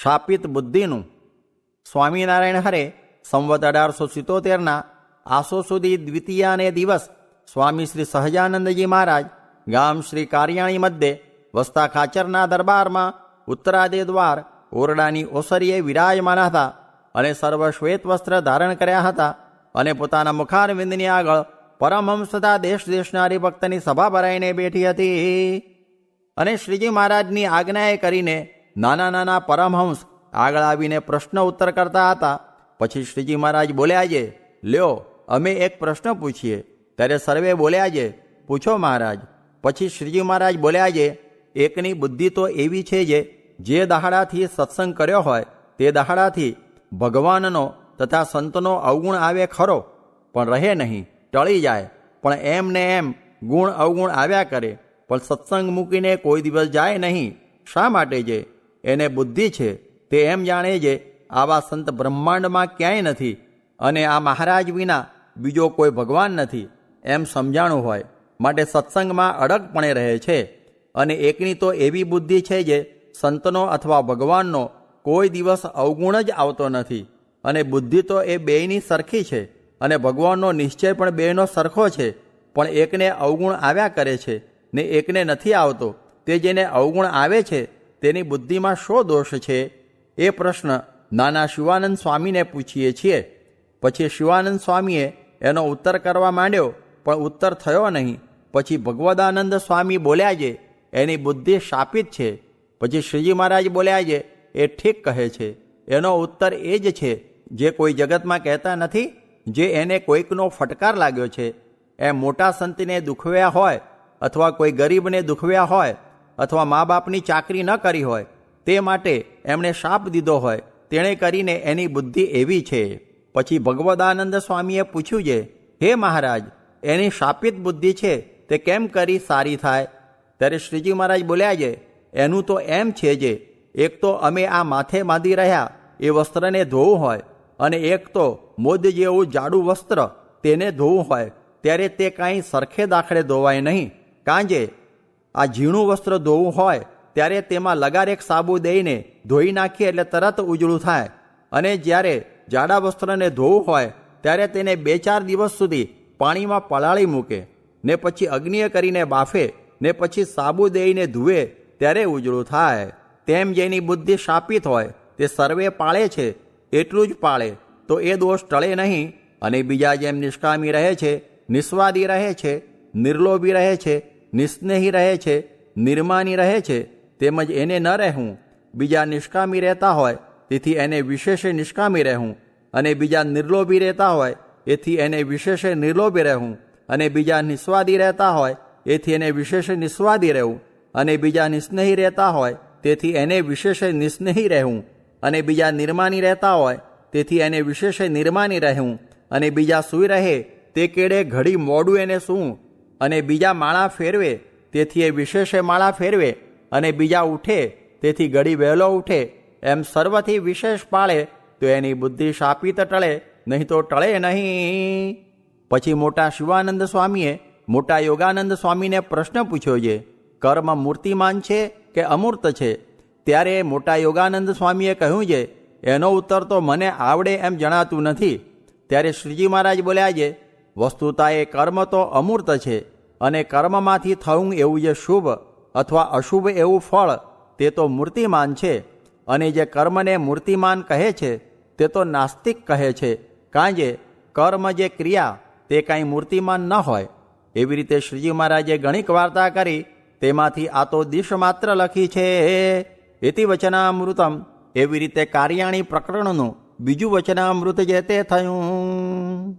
શાપિત બુદ્ધિનું. સ્વામિનારાયણ હરે સંવત 1877 આસો સુધી દ્વિતીયાને દિવસ સ્વામી શ્રી સહજાનંદજી મહારાજ ગામ શ્રી કારિયાણી મધ્યે વસતા ખાચરના દરબારમાં ઉત્તરાદે દ્વાર ઓરડાની ઓસરીએ વિરાજમાન હતા અને સર્વ શ્વેત વસ્ત્ર ધારણ કર્યા હતા અને પોતાના મુખારવિંદની આગળ પરમહંસ તથા દેશ દેશના હરિભક્તની સભા ભરાઈને બેઠી હતી. અને શ્રીજી મહારાજની આજ્ઞાએ કરીને નાના નાના પરમહંસ આગળ આવીને પ્રશ્ન ઉત્તર કરતા હતા. પછી શ્રીજી મહારાજ બોલ્યા છે, લ્યો અમે એક પ્રશ્ન પૂછીએ. ત્યારે સર્વે બોલ્યા છે, પૂછો મહારાજ. પછી શ્રીજી મહારાજ બોલ્યા છે, એકની બુદ્ધિ તો એવી છે જે દહાડાથી સત્સંગ કર્યો હોય તે દહાડાથી ભગવાનનો તથા સંતનો અવગુણ આવે ખરો, પણ રહે નહીં, ટળી જાય. પણ એમ ને એમ ગુણ અવગુણ આવ્યા કરે, પણ સત્સંગ મૂકીને કોઈ દિવસ જાય નહીં. શા માટે છે? એને બુદ્ધિ છે. તે એમ જાણે છે આવા સંત બ્રહ્માંડમાં ક્યાંય નથી અને આ મહારાજ વિના બીજો કોઈ ભગવાન નથી એમ સમજાણું હોય, માટે સત્સંગમાં અડગપણે રહે છે. અને એકની તો એવી બુદ્ધિ છે જે સંતનો અથવા ભગવાનનો કોઈ દિવસ અવગુણ જ આવતો નથી. અને બુદ્ધિ તો એ બેયની સરખી છે અને ભગવાનનો નિશ્ચય પણ બેયનો સરખો છે. પણ એકને અવગુણ આવ્યા કરે છે ને એકને નથી આવતો. તે જેને અવગુણ આવે છે તેની બુદ્ધિમાં શો દોષ છે? એ પ્રશ્ન નાના શિવાનંદ સ્વામીને પૂછીએ છીએ. પછી શિવાનંદ સ્વામીએ એનો ઉત્તર કરવા માંડ્યો, પણ ઉત્તર થયો નહીં. પછી ભગવદાનંદ સ્વામી બોલ્યા છે, એની બુદ્ધિ શાપિત છે. પછી શ્રીજી મહારાજ બોલ્યા છે, એ ઠીક કહે છે. એનો ઉત્તર એ જ છે જે કોઈ જગતમાં કહેતા નથી, જે એને કોઈકનો ફટકાર લાગ્યો છે. એમ મોટા સંતને દુખવ્યા હોય અથવા કોઈ ગરીબને દુખવ્યા હોય અથવા મા બાપની ચાકરી ન કરી હોય તે માટે એમણે શાપ દીધો હોય, તેણે કરીને એની બુદ્ધિ એવી છે. પછી ભગવદાનંદ સ્વામીએ પૂછ્યું છે, હે મહારાજ, એની શાપિત બુદ્ધિ છે તે કેમ કરી સારી થાય? ત્યારે શ્રીજી મહારાજ બોલ્યા છે, એનું તો એમ છે જે એક તો અમે આ માથે બાંધી રહ્યા એ વસ્ત્રને ધોવું હોય અને એક તો મોદ જેવું જાડું વસ્ત્ર તેને ધોવું હોય, ત્યારે તે કાંઈ સરખે દાખલે ધોવાય નહીં. કાંજે આ ઝીણું વસ્ત્ર ધોવું હોય ત્યારે તેમાં લગારેક સાબુ દઈને ધોઈ નાખીએ એટલે તરત ઉજળું થાય. અને જ્યારે જાડા વસ્ત્રને ધોવું હોય ત્યારે તેને 2-4 દિવસ સુધી પાણીમાં પલાળી મૂકે ને પછી અગ્નિએ કરીને બાફે ને પછી સાબુ દઈને ધુએ ત્યારે ઉજળું થાય. તેમ જેની બુદ્ધિ શાપિત હોય તે સર્વે પાળે છે એટલું જ પાળે તો એ દોષ ટળે નહીં. અને બીજા જેમ નિષ્કામી રહે છે, નિસ્વાદી રહે છે, નિર્લોભી રહે છે, નિસ્નેહી રહે છે, નિર્માની રહે છે, તેમજ એને ન રહેવું. બીજા નિષ્કામી રહેતા હોય તેથી એને વિશેષે નિષ્કામી રહેવું, અને બીજા નિર્લોભી રહેતા હોય એથી એને વિશેષે નિર્લોભી રહેવું, અને બીજા નિસ્વાદી રહેતા હોય એથી એને વિશેષે નિસ્વાદી રહેવું, અને બીજા નિસ્નેહી રહેતા હોય તેથી એને વિશેષે નિસ્નેહી રહેવું, અને બીજા નિર્માની રહેતા હોય તેથી એને વિશેષે નિર્માની રહેવું, અને બીજા સૂઈ રહે તે કેડે ઘડી મોડું એને સૂવું, અને બીજા માળા ફેરવે તેથી એ વિશેષે માળા ફેરવે, અને બીજા ઉઠે તેથી ઘડી વહેલો ઉઠે. એમ સર્વથી વિશેષ પાળે તો એની બુદ્ધિ શાપિત ટળે, નહીં તો ટળે નહીં. પછી મોટા શિવાનંદ સ્વામીએ મોટા યોગાનંદ સ્વામીને પ્રશ્ન પૂછ્યો છે, કર્મ મૂર્તિમાન છે કે અમૂર્ત છે? ત્યારે મોટા યોગાનંદ સ્વામીએ કહ્યું છે, એનો ઉત્તર તો મને આવડે એમ જણાતું નથી. ત્યારે શ્રીજી મહારાજ બોલ્યા છે, વસ્તુતા એ કર્મ તો અમૂર્ત છે, અને કર્મમાંથી થવું એવું જે શુભ અથવા અશુભ એવું ફળ તે તો મૂર્તિમાન છે. અને જે કર્મને મૂર્તિમાન કહે છે તે તો નાસ્તિક કહે છે, કારણ કે કર્મ જે ક્રિયા તે કાંઈ મૂર્તિમાન ન હોય. એવી રીતે શ્રીજી મહારાજે ઘણીક વાર્તા કરી, તેમાંથી આ તો દિશ માત્ર લખી છે. એતિ વચનામૃતમ. એવી રીતે કારિયાણી પ્રકરણનું બીજું વચનામૃત જે તે થયું.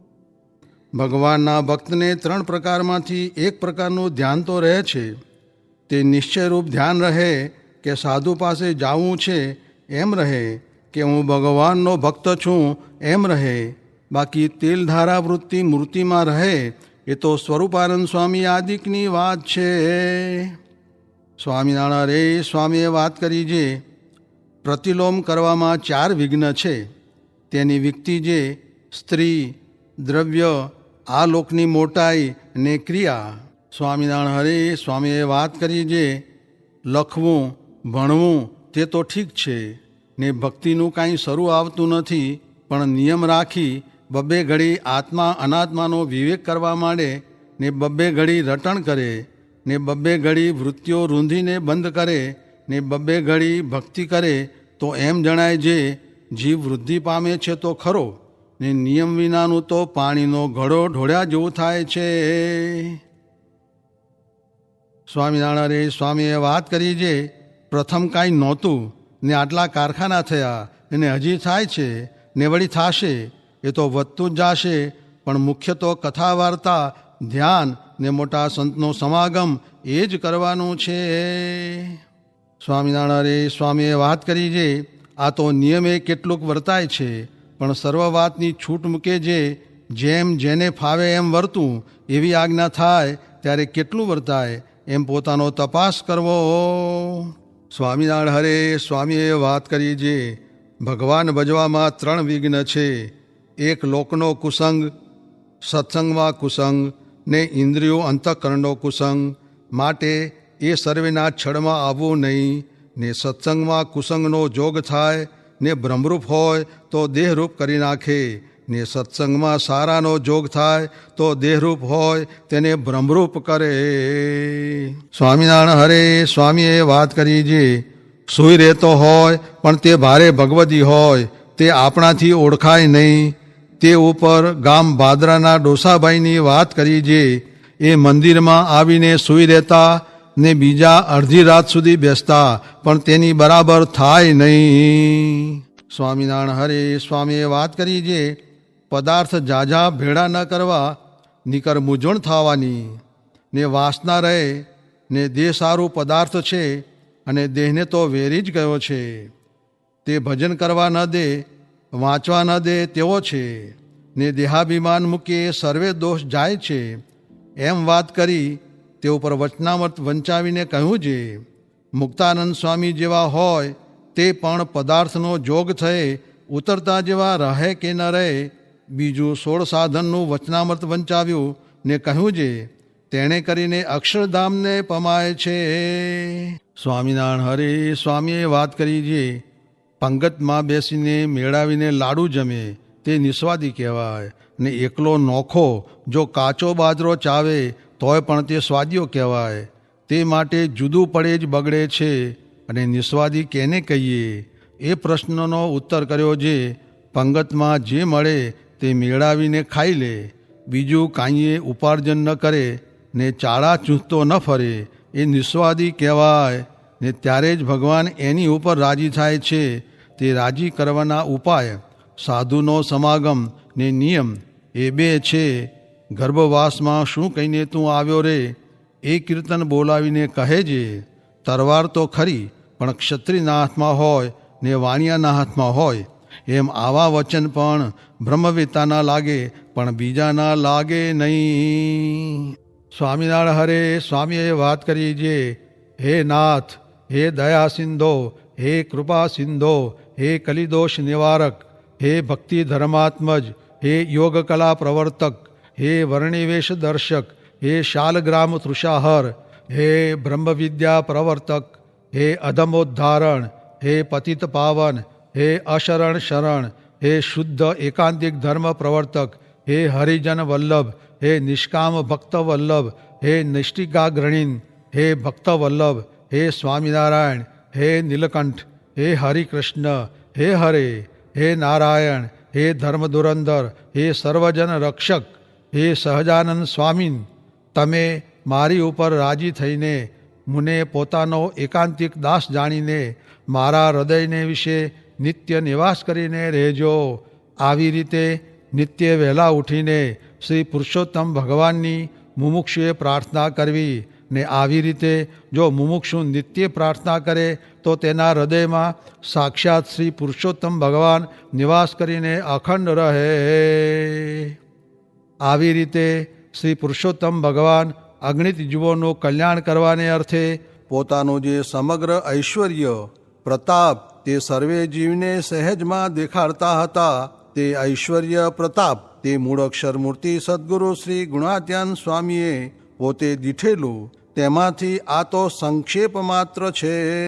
ભગવાનના ભક્તને 3 પ્રકારમાંથી એક પ્રકારનું ધ્યાન તો રહે છે. તે નિશ્ચયરૂપ ધ્યાન રહે કે સાધુ પાસે જાવું છે એમ રહે, કે હું ભગવાનનો ભક્ત છું એમ રહે. બાકી તેલધારા વૃત્તિ મૂર્તિમાં રહે એ તો સ્વરૂપાનંદ સ્વામી આદિકની વાત છે. સ્વામિનારાયણ રે સ્વામીએ વાત કરી છે, પ્રતિલોમ કરવામાં 4 વિઘ્ન છે. તેની વિકતિ જે સ્ત્રી, દ્રવ્ય, આ લોકની મોટાઈ ને ક્રિયા. સ્વામિનારાયણ હરે સ્વામીએ વાત કરી છે, લખવું ભણવું તે તો ઠીક છે, ને ભક્તિનું કાંઈ શરૂ આવતું નથી, પણ નિયમ રાખી બબ્બે ઘડી આત્મા અનાત્માનો વિવેક કરવા માંડે, ને બબ્બે ઘડી રટણ કરે, ને બબ્બે ઘડી વૃત્તિઓ રૂંધીને બંધ કરે, ને બબ્બે ઘડી ભક્તિ કરે, તો એમ જણાય જે જીવ વૃદ્ધિ પામે છે તો ખરો, ને નિયમ વિનાનું તો પાણીનો ઘડો ઢોળ્યા જેવું થાય છે. સ્વામિનારાયણ સ્વામીએ વાત કરી જે પ્રથમ કાંઈ નહોતું ને આટલા કારખાના થયા, એને હજી થાય છે ને વળી થાશે, એ તો વધતું જ જાશે. પણ મુખ્ય તો કથા વાર્તા, ધ્યાન ને મોટા સંતનો સમાગમ એ જ કરવાનું છે. સ્વામિનારાયણ સ્વામીએ વાત કરી જે આ તો નિયમે કેટલુંક વર્તાય છે, પણ સર્વ વાતની છૂટ મૂકે જે જેમ જેને ફાવે એમ વર્તું, એવી આજ્ઞા થાય ત્યારે કેટલું વર્તાય એમ પોતાનો તપાસ કરવો. સ્વામિનારાયણ હરે સ્વામીએ વાત કરી જે ભગવાન ભજવામાં 3 વિઘ્ન છે. એક લોકનો કુસંગ, સત્સંગમાં કુસંગ, ને ઇન્દ્રિયો અંતઃકરણનો કુસંગ. માટે એ સર્વેના છળમાં આવવું નહીં, ને સત્સંગમાં કુસંગનો જોગ થાય, ને બ્રહ્મરૂપ હોય તો દેહરૂપ કરી નાખે, ને સત્સંગમાં સારાનો જોગ થાય તો દેહરૂપ હોય તેને બ્રહ્મરૂપ કરે. સ્વામિનારાયણ હરે સ્વામીએ વાત કરી જે સૂઈ રહેતો હોય પણ તે ભારે ભગવદી હોય, તે આપણાથી ઓળખાય નહીં. તે ઉપર ગામ ભાદરાના ડોસાભાઈની વાત કરી જે એ મંદિરમાં આવીને સૂઈ રહેતા ને બીજા અડધી રાત સુધી બેસતા, પણ તેની બરાબર થાય નહીં. સ્વામિનારાયણ હરે સ્વામીએ વાત કરી જે પદાર્થ ઝાઝા ભેળા ન કરવા, નીકર મૂંઝવણ થવાની, ને વાસના રહે, ને દેહ સારું પદાર્થ છે અને દેહને તો વેરી જ ગયો છે. તે ભજન કરવા ન દે, વાંચવા ન દે તેવો છે, ને દેહાભિમાન મૂકી સર્વે દોષ જાય છે. એમ વાત કરી તે ઉપર વચનામૃત વંચાવીને કહ્યું છે, મુક્તાનંદ સ્વામી જેવા હોય તે પણ પદાર્થનો જોગ થયે ઉતરતા જેવા રહે કે ન રહે. બીજું 16 સાધનનું વચનામૃત વંચાવ્યું ને કહ્યું છે, તેણે કરીને અક્ષરધામને પમાય છે. સ્વામિનારાયણ હરે સ્વામીએ વાત કરી છે, પંગતમાં બેસીને મેળાવીને લાડુ જમે તે નિસ્વાદી કહેવાય, ને એકલો નોખો જો કાચો બાજરો ચાવે તોય પણ તે સ્વાદીઓ કહેવાય. તે માટે જુદું પડે જ બગડે છે, અને નિસ્વાદી કેને કહીએ. એ પ્રશ્નનો ઉત્તર કર્યો જે પંગતમાં જે મળે તે મેળાવીને ખાઈ લે, બીજું કાંઈએ ઉપાર્જન ન કરે, ને ચાળા ચૂંટતો ન ફરે, એ નિસ્વાદી કહેવાય. ને ત્યારે જ ભગવાન એની ઉપર રાજી થાય છે. તે રાજી કરવાના ઉપાય સાધુનો સમાગમ ને નિયમ એ 2 છે. ગર્ભવાસમાં શું કહીને તું આવ્યો રે, એ કીર્તન બોલાવીને કહે છે. તરવાર તો ખરી પણ ક્ષત્રિયના હાથમાં હોય ને વાણિયાના હાથમાં હોય, એમ આવા વચન પણ બ્રહ્મવેતાના લાગે પણ બીજાના લાગે નહીં. સ્વામિનારાયણ હરે સ્વામીએ વાત કરી છે, હે નાથ, હે દયા સિંધો, હે કૃપા સિંધો, હે કલિદોષ નિવારક, હે ભક્તિ ધર્માત્મજ, હે યોગ કલા પ્રવર્તક, હે વર્ણિવેશ દર્શક, હે શાલગ્રામ તૃષાહર, હે બ્રહ્મવિદ્યા પ્રવર્તક, હે અધમોદ્ધારણ, હે પતિત પાવન, હે અશરણ શરણ, હે શુદ્ધ એકાંતિક ધર્મ પ્રવર્તક, હે હરિજન વલ્લભ, હે નિષ્કામ ભક્ત વલ્લભ, હે નિષ્ઠિકાગ્રણીન, હે ભક્ત વલ્લભ, હે સ્વામિનારાયણ, હે નીલકંઠ, હે હરિકૃષ્ણ, હે હરે, હે નારાયણ, હે ધર્મ ધુરંધર, હે સર્વજન રક્ષક, હે સહજાનંદ સ્વામીન, તમે મારી ઉપર રાજી થઈને મને પોતાનો એકાંતિક દાસ જાણીને મારા હૃદયને વિશે નિત્ય નિવાસ કરીને રહેજો. આવી રીતે નિત્ય વહેલા ઉઠીને શ્રી પુરુષોત્તમ ભગવાનની મુમુક્ષુએ પ્રાર્થના કરવી, ને આવી રીતે જો મુમુક્ષુ નિત્ય પ્રાર્થના કરે તો તેના હૃદયમાં સાક્ષાત શ્રી પુરુષોત્તમ ભગવાન નિવાસ કરીને અખંડ રહે. આવી રીતે શ્રી પુરુષોત્તમ ભગવાન અગણિત જીવોનું કલ્યાણ કરવાને અર્થે પોતાનું જે સમગ્ર ઐશ્વર્ય પ્રતાપ તે સર્વે જીવને સહેજમાં દેખાડતા હતા. તે ઐશ્વર્ય પ્રતાપ તે મૂળ અક્ષર મૂર્તિ સદગુરુ શ્રી ગુણાત્યાન સ્વામીએ પોતે દીઠેલું, તેમાંથી આ તો સંક્ષેપ માત્ર છે.